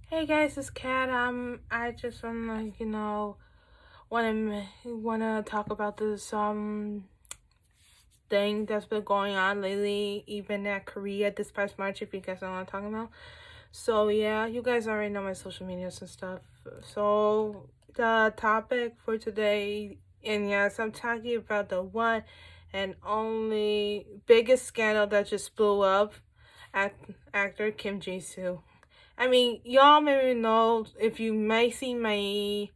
Hey guys, it's Kat. I just wanna talk about this thing that's been going on lately, even at Korea this past March. If you guys know what I'm talking about. So yeah, you guys already know my social medias and stuff. So the topic for today, and yes, I'm talking about the one and only biggest scandal that just blew up, actor Kim Jisoo. I mean, y'all maybe know if you may see my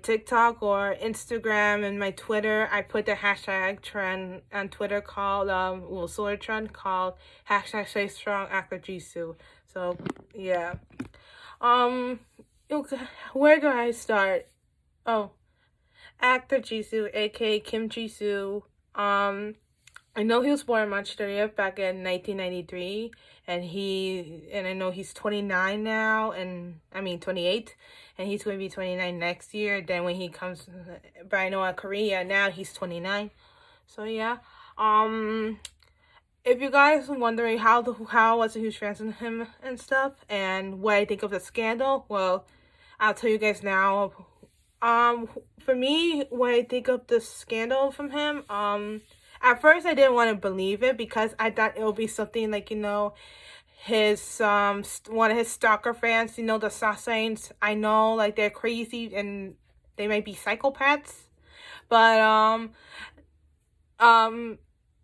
TikTok or Instagram and my Twitter. I put the hashtag trend on Twitter called solar trend called hashtag Stay Strong Actor Jisoo. So yeah, um, okay, where do I start? Oh, Actor Jisoo, aka Kim Jisoo. Um, I know he was born March 30th back in 1993, and I know he's 29 now, and I mean 28, and he's going to be 29 next year. Then when he comes, but I know at Korea now he's 29. So yeah, um, if you guys are wondering how I was a huge fan of him and stuff, and what I think of the scandal, well, I'll tell you guys now. Um, for me, when I think of the scandal from him, at first I didn't want to believe it because I thought it would be something like, his one of his stalker fans, the Sasains. I know like they're crazy and they might be psychopaths, but um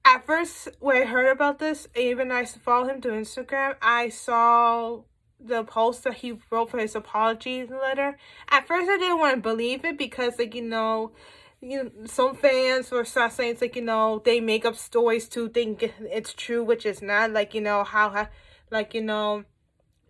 at first when I heard about this, even I follow him to Instagram, I saw the post that he wrote for his apology letter. At first I didn't want to believe it because some fans or saints they make up stories to think it's true, which is not, how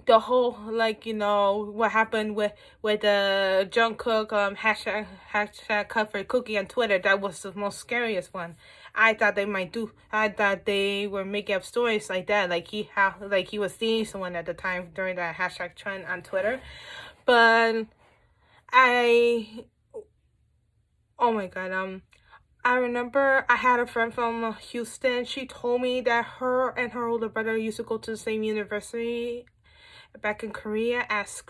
the whole what happened with the Jungkook hashtag cut for cookie on Twitter. That was the most scariest one. I thought they were making up stories like that, like he was seeing someone at the time during that hashtag trend on Twitter. But I oh my god, I remember I had a friend from Houston. She told me that her and her older brother used to go to the same university back in Korea as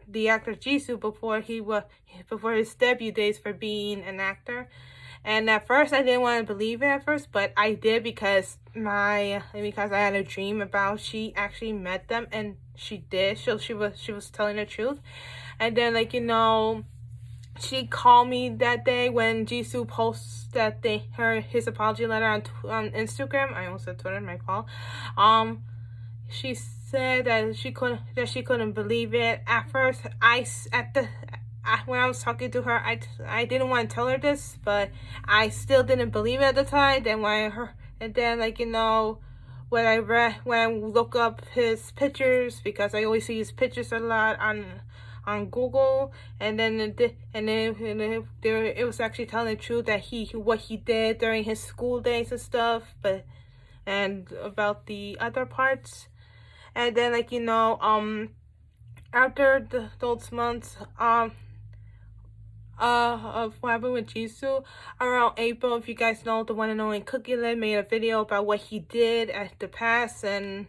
the actor Jisoo before his debut days for being an actor. And at first I didn't want to believe it at first, but I did because I had a dream about she actually met them, and she did. So she was telling the truth. And then she called me that day when Jisoo posts his apology letter on Instagram. I almost said Twitter, my fault. She said that she couldn't believe it. At first, when I was talking to her, I didn't want to tell her this, but I still didn't believe it at the time. Then when I look up his pictures, because I always see his pictures a lot on Google, and then it was actually telling the truth that what he did during his school days and stuff, and about the other parts. And then after those months of what happened with Jisoo, around April, if you guys know, the one and only Cookie Lid made a video about what he did at the past. And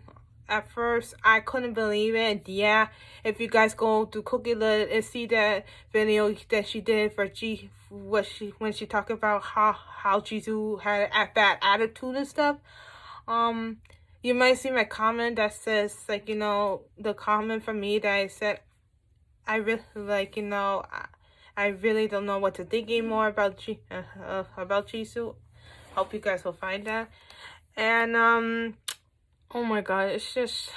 at first I couldn't believe it. And yeah, if you guys go to Cookie Lid and see that video that she did for when she talked about how Jisoo had a bad attitude and stuff, you might see my comment that says the comment from me that I said I really I really don't know what to think anymore about Jisoo. Hope you guys will find that. And oh my god, it's just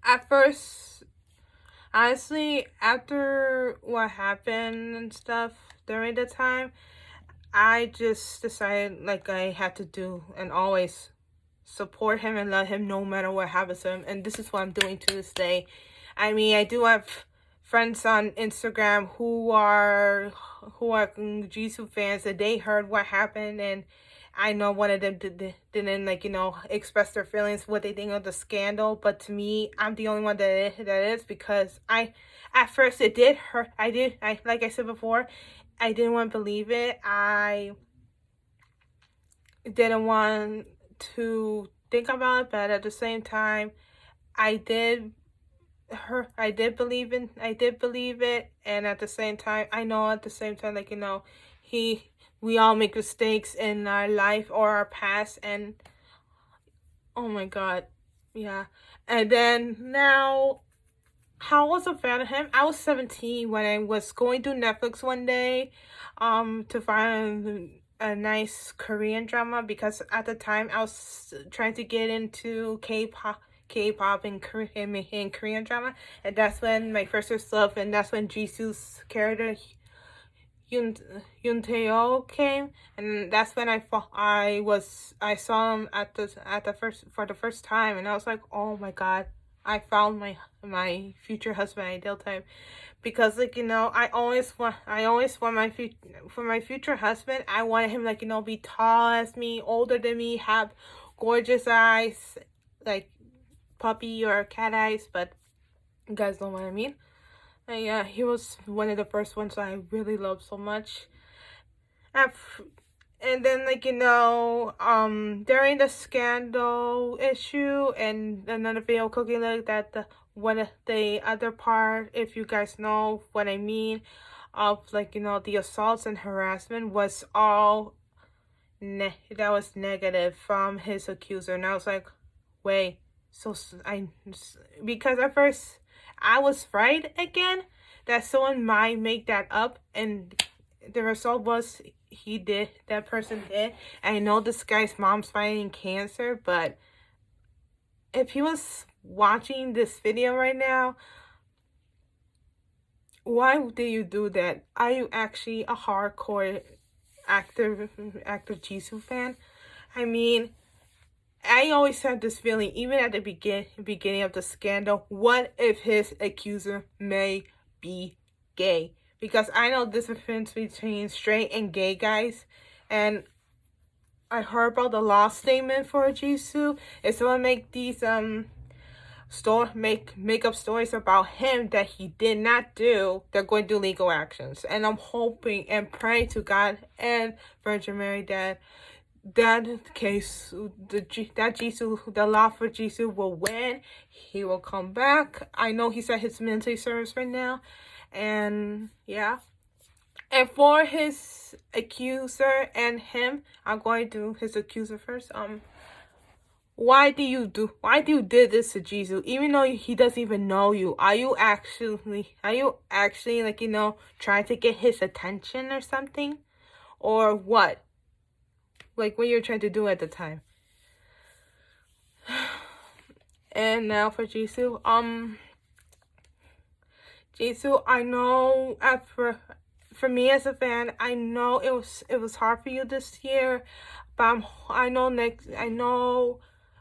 at first, honestly, after what happened and stuff during the time, I just decided I had to do and always support him and love him no matter what happens to him. And this is what I'm doing to this day. I mean, I do have friends on Instagram who are Jisoo fans, and they heard what happened, and I know one of them didn't express their feelings, what they think of the scandal. But to me, I'm the only one that is, because at first it did hurt. I like I said before, I didn't want to believe it. I didn't want to think about it, but at the same time, I did I did believe it, and at the same time, I know at the same time, like, we all make mistakes in our life or our past, and oh my god, yeah. And then now, how was a fan of him? I was 17 when I was going through Netflix one day, to find a nice Korean drama, because at the time I was trying to get into K-pop and Korean drama, and that's when my first was love, and that's when Jisoo's character Yun Tae came, and that's when I saw him at the first time, and I was like, oh my god, I found my future husband ideal type, because I always want for my future husband, I wanted him, like, be tall as me, older than me, have gorgeous eyes, like puppy or cat eyes, but you guys know what I mean. And yeah, he was one of the first ones I really loved so much. And then, during the scandal issue and another video cooking, like that, the other part, if you guys know what I mean, of the assaults and harassment was all that was negative from his accuser, and I was like, wait, because at first I was afraid again that someone might make that up, and the result was that person did. I know this guy's mom's fighting cancer, but if he was watching this video right now, why did you do that? Are you actually a hardcore Actor Jisoo fan? I mean, I always have this feeling, even at the beginning of the scandal, what if his accuser may be gay? Because I know the difference between straight and gay guys, and I heard about the law statement for Jisoo. If someone make these make up stories about him that he did not do, they're going to do legal actions. And I'm hoping and praying to God and Virgin Mary that case, the law for Jisoo will win. He will come back. I know he's at his military service right now, and yeah. And for his accuser and him, I'm going to do his accuser first. Why do you did this to Jisoo, even though he doesn't even know you? Are you actually trying to get his attention or something, or what? Like, what you're trying to do at the time. And now for Jisoo. Jisoo, I know for me as a fan, I know it was hard for you this year, but I know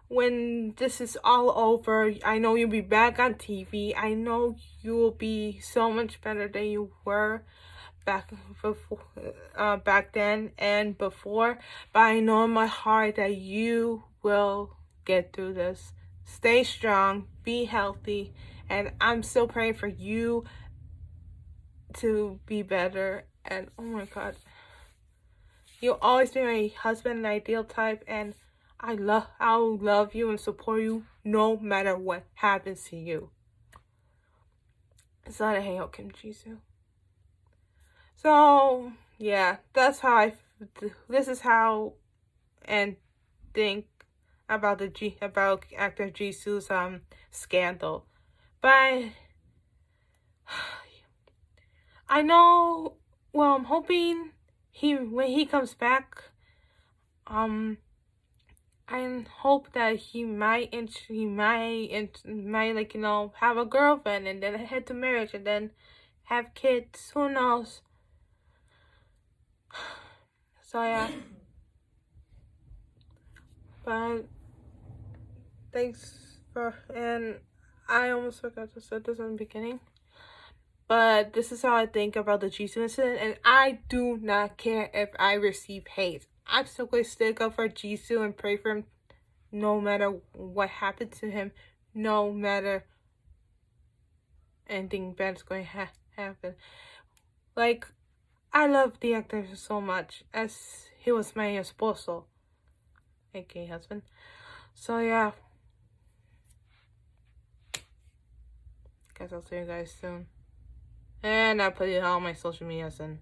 when this is all over, I know you'll be back on TV. I know you will be so much better than you were back then and before, but I know in my heart that you will get through this. Stay strong, be healthy, and I'm still praying for you to be better. And oh my god, you'll always be my husband and ideal type, and I'll love you and support you no matter what happens to you. It's not a hangout, Kim Jisoo. So yeah, this is how and think about about Actor Jisoo's scandal. But I know, well, I'm hoping when he comes back, I hope that he might have a girlfriend, and then head to marriage, and then have kids. Who knows? So yeah. But thanks and I almost forgot to say this in the beginning. But this is how I think about the Jisoo incident, and I do not care if I receive hate. I'm still going to stick up for Jisoo and pray for him no matter what happened to him, no matter anything bad's going to happen. Like, I love the actor so much, as he was my esposo, aka husband. So yeah. guess I'll see you guys soon. And I'll put all my social medias in